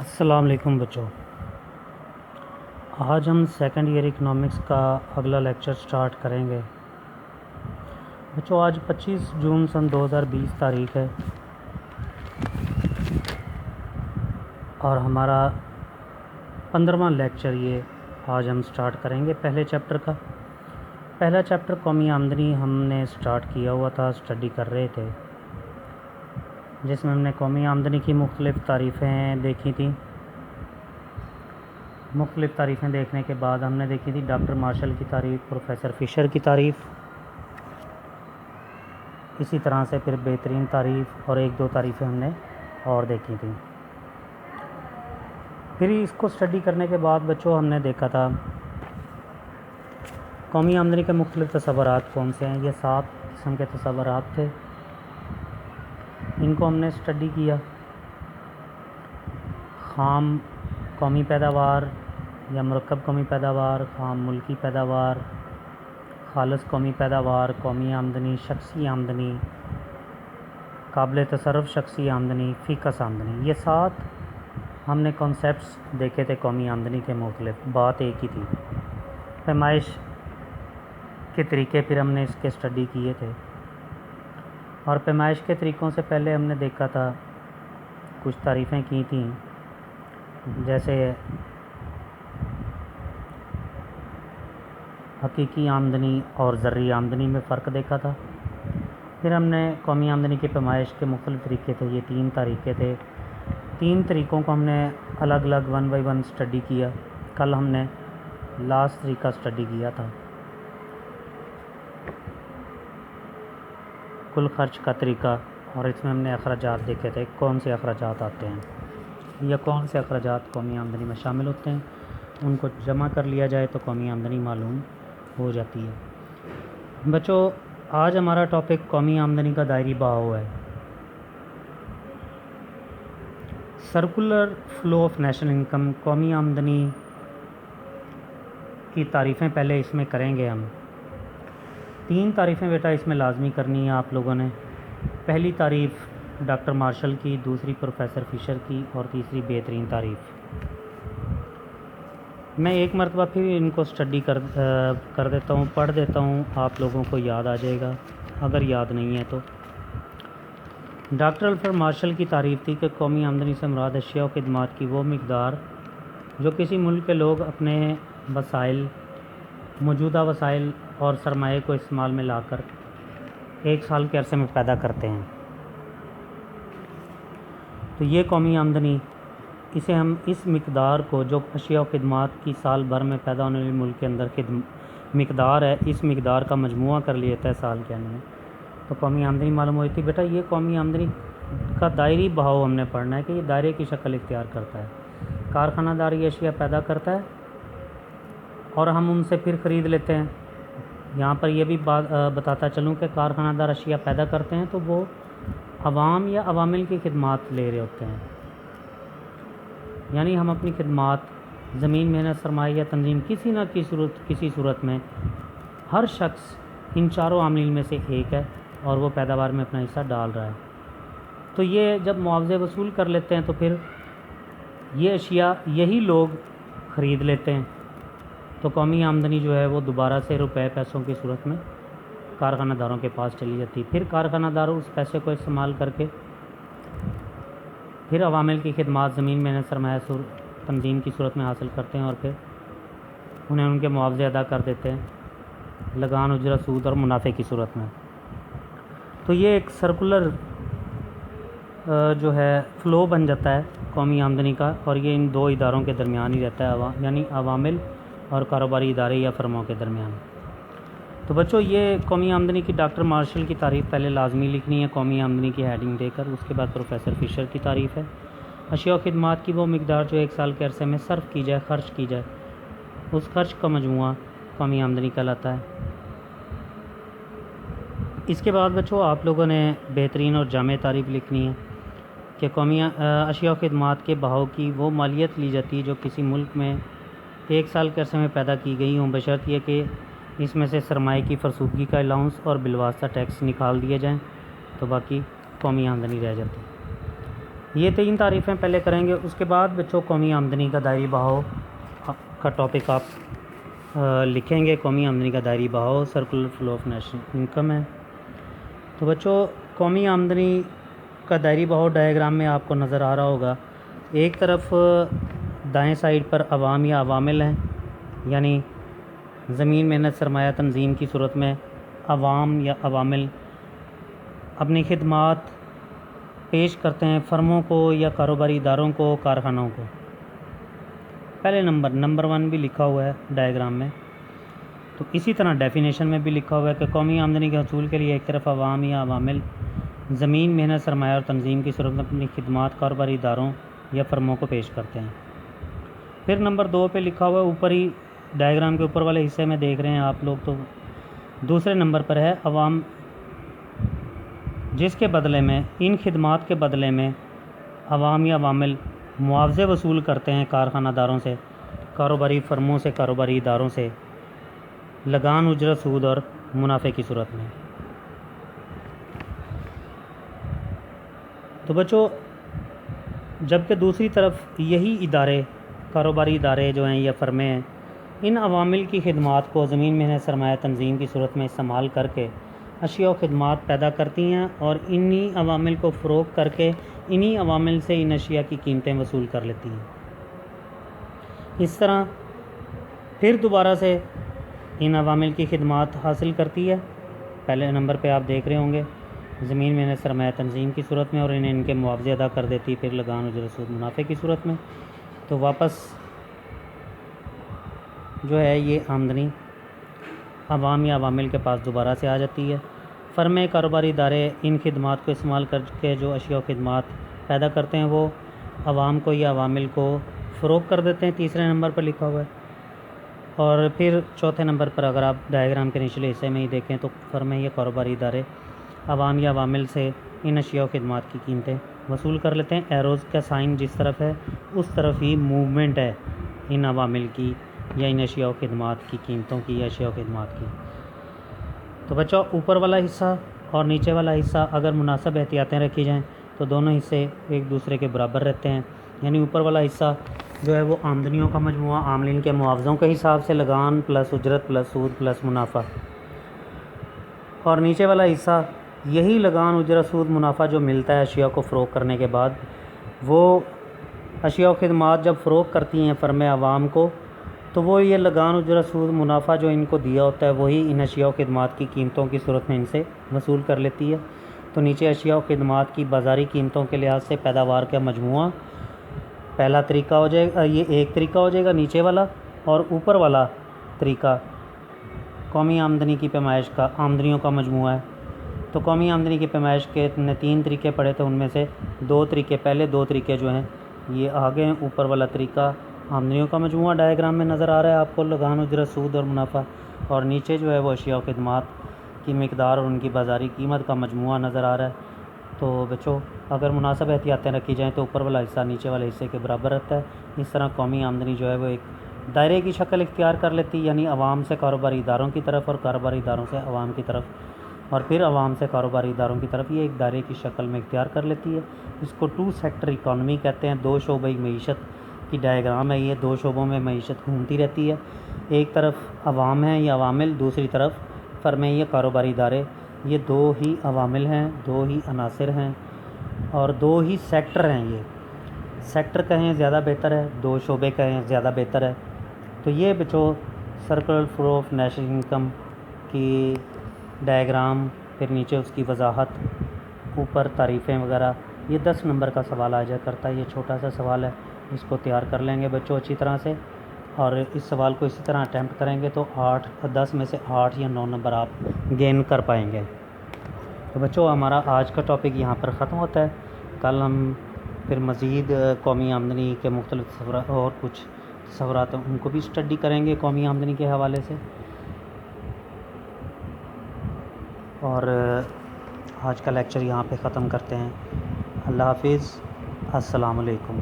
السلام علیکم بچوں، آج ہم سیکنڈ ایئر اکنامکس کا اگلا لیکچر سٹارٹ کریں گے۔ بچوں آج 25 جون سن 2020 تاریخ ہے اور ہمارا 15واں لیکچر یہ آج ہم سٹارٹ کریں گے پہلے چیپٹر کا۔ پہلا چیپٹر قومی آمدنی ہم نے سٹارٹ کیا ہوا تھا، اسٹڈی کر رہے تھے، جس میں ہم نے قومی آمدنی کی مختلف تعریفیں دیکھی تھیں۔ مختلف تعریفیں دیکھنے کے بعد ہم نے دیکھی تھی ڈاکٹر مارشل کی تعریف، پروفیسر فشر کی تعریف، اسی طرح سے پھر بہترین تعریف اور ایک دو تعریفیں ہم نے اور دیکھی تھیں۔ پھر اس کو اسٹڈی کرنے کے بعد بچوں ہم نے دیکھا تھا قومی آمدنی کے مختلف تصورات کون سے ہیں۔ یہ 7 قسم کے تصورات تھے، ان کو ہم نے اسٹڈی کیا۔ خام قومی پیداوار یا مرکب قومی پیداوار، خام ملکی پیداوار، خالص قومی پیداوار، قومی آمدنی، شخصی آمدنی، قابل تصرف شخصی آمدنی، فیکس آمدنی، یہ 7 ہم نے کانسیپٹس دیکھے تھے قومی آمدنی کے مختلف۔ بات ایک ہی تھی، پیمائش کے طریقے پھر ہم نے اس کے اسٹڈی کیے تھے، اور پیمائش کے طریقوں سے پہلے ہم نے دیکھا تھا کچھ تعریفیں کی تھیں، جیسے حقیقی آمدنی اور ذرّی آمدنی میں فرق دیکھا تھا۔ پھر ہم نے قومی آمدنی کی پیمائش کے مختلف طریقے تھے، یہ 3 طریقے تھے۔ 3 طریقوں کو ہم نے الگ الگ 1 بائی 1 اسٹڈی کیا۔ کل ہم نے لاسٹ طریقہ اسٹڈی کیا تھا، کل خرچ کا طریقہ، اور اس میں ہم نے اخراجات دیکھے تھے، کون سے اخراجات آتے ہیں یا کون سے اخراجات قومی آمدنی میں شامل ہوتے ہیں، ان کو جمع کر لیا جائے تو قومی آمدنی معلوم ہو جاتی ہے۔ بچوں آج ہمارا ٹاپک قومی آمدنی کا دائری بہاؤ ہے۔ Circular flow of national income, قومی آمدنی کی تعریفیں پہلے اس میں کریں گے ہم۔ 3 تعریفیں بیٹا اس میں لازمی کرنی ہے آپ لوگوں نے۔ پہلی تعریف ڈاکٹر مارشل کی، دوسری پروفیسر فشر کی، اور تیسری بہترین تعریف۔ میں ایک مرتبہ پھر ان کو اسٹڈی کر دیتا ہوں، پڑھ دیتا ہوں، آپ لوگوں کو یاد آ جائے گا اگر یاد نہیں ہے تو۔ ڈاکٹر الفریڈ مارشل کی تعریف تھی کہ قومی آمدنی سے مراد اشیاء و خدمات کی وہ مقدار جو کسی ملک کے لوگ اپنے وسائل، موجودہ وسائل اور سرمایہ کو استعمال میں لا کر 1 سال کے عرصے میں پیدا کرتے ہیں، تو یہ قومی آمدنی، اسے ہم اس مقدار کو جو اشیاء و خدمات کی سال بھر میں پیدا ہونے والی ملک کے اندر مقدار ہے، اس مقدار کا مجموعہ کر لیتا ہے سال کے اندر، تو قومی آمدنی معلوم ہوئی تھی۔ بیٹا یہ قومی آمدنی کا دائری بہاؤ ہم نے پڑھنا ہے کہ یہ دائرے کی شکل اختیار کرتا ہے۔ کارخانہ دار یہ اشیاء پیدا کرتا ہے اور ہم ان سے پھر خرید لیتے ہیں۔ یہاں پر یہ بھی بتاتا چلوں کہ کارخانہ دار اشیاء پیدا کرتے ہیں تو وہ عوام یا عوامل کی خدمات لے رہے ہوتے ہیں، یعنی ہم اپنی خدمات، زمین، محنت، سرمایہ یا تنظیم، کسی نہ کسی صورت میں ہر شخص ان 4 عاملین میں سے ایک ہے اور وہ پیداوار میں اپنا حصہ ڈال رہا ہے، تو یہ جب معاوضے وصول کر لیتے ہیں تو پھر یہ اشیاء یہی لوگ خرید لیتے ہیں، تو قومی آمدنی جو ہے وہ دوبارہ سے روپے پیسوں کی صورت میں کارخانہ داروں کے پاس چلی جاتی ہے۔ پھر کارخانہ دار اس پیسے کو استعمال کر کے پھر عوامل کی خدمات، زمین، محنت، سرمایہ تنظیم کی صورت میں حاصل کرتے ہیں اور پھر انہیں ان کے معاوضے ادا کر دیتے ہیں، لگان، اجرت، سود اور منافع کی صورت میں۔ تو یہ ایک سرکولر جو ہے فلو بن جاتا ہے قومی آمدنی کا، اور یہ ان 2 اداروں کے درمیان ہی رہتا ہے، یعنی عوامل اور کاروباری ادارے یا فرموں کے درمیان۔ تو بچوں یہ قومی آمدنی کی ڈاکٹر مارشل کی تعریف پہلے لازمی لکھنی ہے، قومی آمدنی کی ہیڈنگ دے کر۔ اس کے بعد پروفیسر فشر کی تعریف ہے، اشیاء و خدمات کی وہ مقدار جو 1 سال کے عرصے میں صرف کی جائے، خرچ کی جائے، اس خرچ کا مجموعہ قومی آمدنی کہلاتا ہے۔ اس کے بعد بچوں آپ لوگوں نے بہترین اور جامع تعریف لکھنی ہے کہ قومی اشیاء و خدمات کے بہاؤ کی وہ مالیت لی جاتی ہے جو کسی ملک میں 1 سال کے عرصے میں پیدا کی گئی ہوں، بشرط یہ کہ اس میں سے سرمایہ کی فرسودگی کا الاؤنس اور بالواسطہ ٹیکس نکال دیے جائیں، تو باقی قومی آمدنی رہ جاتی ہے۔ یہ 3 تعریفیں پہلے کریں گے، اس کے بعد بچوں قومی آمدنی کا دائری بہاؤ کا ٹاپک آپ لکھیں گے۔ قومی آمدنی کا دائری بہاؤ circular flow of national income ہے۔ تو بچوں قومی آمدنی کا دائری بہاؤ ڈائیگرام میں آپ کو نظر آ رہا ہوگا۔ ایک طرف دائیں سائڈ پر عوام یا عوامل ہیں، یعنی زمین محنت سرمایہ تنظیم کی صورت میں عوام یا عوامل اپنی خدمات پیش کرتے ہیں فرموں کو یا کاروباری اداروں کو، کارخانوں کو۔ پہلے نمبر 1 بھی لکھا ہوا ہے ڈائیگرام میں، تو اسی طرح ڈیفینیشن میں بھی لکھا ہوا ہے کہ قومی آمدنی کے حصول کے لیے ایک طرف عوام یا عوامل زمین محنت سرمایہ اور تنظیم کی صورت میں اپنی خدمات کاروباری اداروں یا فرموں کو پیش کرتے ہیں۔ پھر نمبر 2 پہ لکھا ہوا ہے، اوپر ہی ڈائیگرام کے اوپر والے حصے میں دیکھ رہے ہیں آپ لوگ، تو دوسرے نمبر پر ہے عوام، جس کے بدلے میں ان خدمات کے بدلے میں عوام یا عوامل معاوضے وصول کرتے ہیں کارخانہ داروں سے، کاروباری فرموں سے، کاروباری اداروں سے، لگان، اجرت، سود اور منافع کی صورت میں۔ تو بچوں جبکہ دوسری طرف یہی ادارے، کاروباری ادارے جو ہیں یا فرمیں ہیں، ان عوامل کی خدمات کو زمین محنت سرمایہ تنظیم کی صورت میں استعمال کر کے اشیاء و خدمات پیدا کرتی ہیں اور انہی عوامل کو فروغ کر کے انہی عوامل سے ان اشیاء کی قیمتیں وصول کر لیتی ہیں۔ اس طرح پھر دوبارہ سے ان عوامل کی خدمات حاصل کرتی ہے۔ پہلے نمبر پہ آپ دیکھ رہے ہوں گے زمین محنت سرمایہ تنظیم کی صورت میں، اور انہیں ان کے معاوضے ادا کر دیتی ہے پھر لگان، اجرت، سود، منافع کی صورت میں۔ تو واپس جو ہے یہ آمدنی عوام یا عوامل کے پاس دوبارہ سے آ جاتی ہے۔ فرمیں، کاروباری ادارے ان خدمات کو استعمال کر کے جو اشیاء و خدمات پیدا کرتے ہیں وہ عوام کو یا عوامل کو فروغ کر دیتے ہیں، تیسرے نمبر پر لکھا ہوا ہے۔ اور پھر چوتھے نمبر پر اگر آپ ڈائیگرام کے نچلے حصے میں ہی دیکھیں تو فرمیں یا کاروباری ادارے عوام یا عوامل سے ان اشیاء و خدمات کی قیمتیں وصول کر لیتے ہیں۔ ایروز کا سائن جس طرف ہے اس طرف ہی موومنٹ ہے ان عوامل کی یا ان اشیاء و خدمات کی قیمتوں کی یا اشیاء و خدمات کی۔ تو بچوں اوپر والا حصہ اور نیچے والا حصہ اگر مناسب احتیاطیں رکھی جائیں تو دونوں حصے ایک دوسرے کے برابر رہتے ہیں، یعنی اوپر والا حصہ جو ہے وہ آمدنیوں کا مجموعہ عاملین کے معاوضوں کے حساب سے لگان پلس اجرت پلس سود پلس منافع، اور نیچے والا حصہ یہی لگان، اجرت، سود، منافع جو ملتا ہے اشیاء کو فروغ کرنے کے بعد، وہ اشیاء و خدمات جب فروغ کرتی ہیں فرمیں عوام کو تو وہ یہ لگان، اجرت، سود، منافع جو ان کو دیا ہوتا ہے وہی ان اشیاء و خدمات کی قیمتوں کی صورت میں ان سے وصول کر لیتی ہے۔ تو نیچے اشیاء و خدمات کی بازاری قیمتوں کے لحاظ سے پیداوار کا مجموعہ پہلا طریقہ ہو جائے گا، یہ ایک طریقہ ہو جائے گا نیچے والا، اور اوپر والا طریقہ قومی آمدنی کی پیمائش کا آمدنیوں کا مجموعہ ہے۔ تو قومی آمدنی کی پیمائش کے نے 3 طریقے پڑھے تھے، ان میں سے 2 طریقے پہلے 2 طریقے جو ہیں یہ آگے ہیں۔ اوپر والا طریقہ آمدنیوں کا مجموعہ ڈائیگرام میں نظر آ رہا ہے آپ کو، لگان، اجرت، سود اور منافع، اور نیچے جو ہے وہ اشیاء و خدمات کی مقدار اور ان کی بازاری قیمت کا مجموعہ نظر آ رہا ہے۔ تو بچوں اگر مناسب احتیاطیں رکھی جائیں تو اوپر والا حصہ نیچے والے حصے کے برابر رہتا ہے۔ اس طرح قومی آمدنی جو ہے وہ ایک دائرے کی شکل اختیار کر لیتی ہے، یعنی عوام سے کاروباری اداروں کی طرف اور کاروباری اداروں سے عوام کی طرف، اور پھر عوام سے کاروباری اداروں کی طرف، یہ ایک دائرے کی شکل میں اختیار کر لیتی ہے۔ اس کو 2 سیکٹر اکانومی کہتے ہیں، 2 شعبۂ معیشت کی ڈائیگرام ہے یہ، 2 شعبوں میں معیشت گھومتی رہتی ہے، ایک طرف عوام ہیں یا عوامل، دوسری طرف فرمیں یا کاروباری ادارے۔ یہ 2 ہی عوامل ہیں، 2 ہی عناصر ہیں اور 2 ہی سیکٹر ہیں۔ یہ سیکٹر کہیں زیادہ بہتر ہے، 2 شعبے کہیں زیادہ بہتر ہے۔ تو یہ بچوں circle flow of national income کی ڈائیگرام، پھر نیچے اس کی وضاحت، اوپر تعریفیں وغیرہ، یہ 10 نمبر کا سوال آ جایا کرتا ہے۔ یہ چھوٹا سا سوال ہے، اس کو تیار کر لیں گے بچوں اچھی طرح سے، اور اس سوال کو اسی طرح اٹیمپٹ کریں گے تو 10 میں سے 8 یا 9 نمبر آپ گین کر پائیں گے۔ تو بچوں ہمارا آج کا ٹاپک یہاں پر ختم ہوتا ہے۔ کل ہم پھر مزید قومی آمدنی کے مختلف اور کچھ تصورات ہیں ان کو بھی اسٹڈی کریں گے قومی آمدنی کے حوالے سے، اور آج کا لیکچر یہاں پہ ختم کرتے ہیں۔ اللہ حافظ، السلام علیکم۔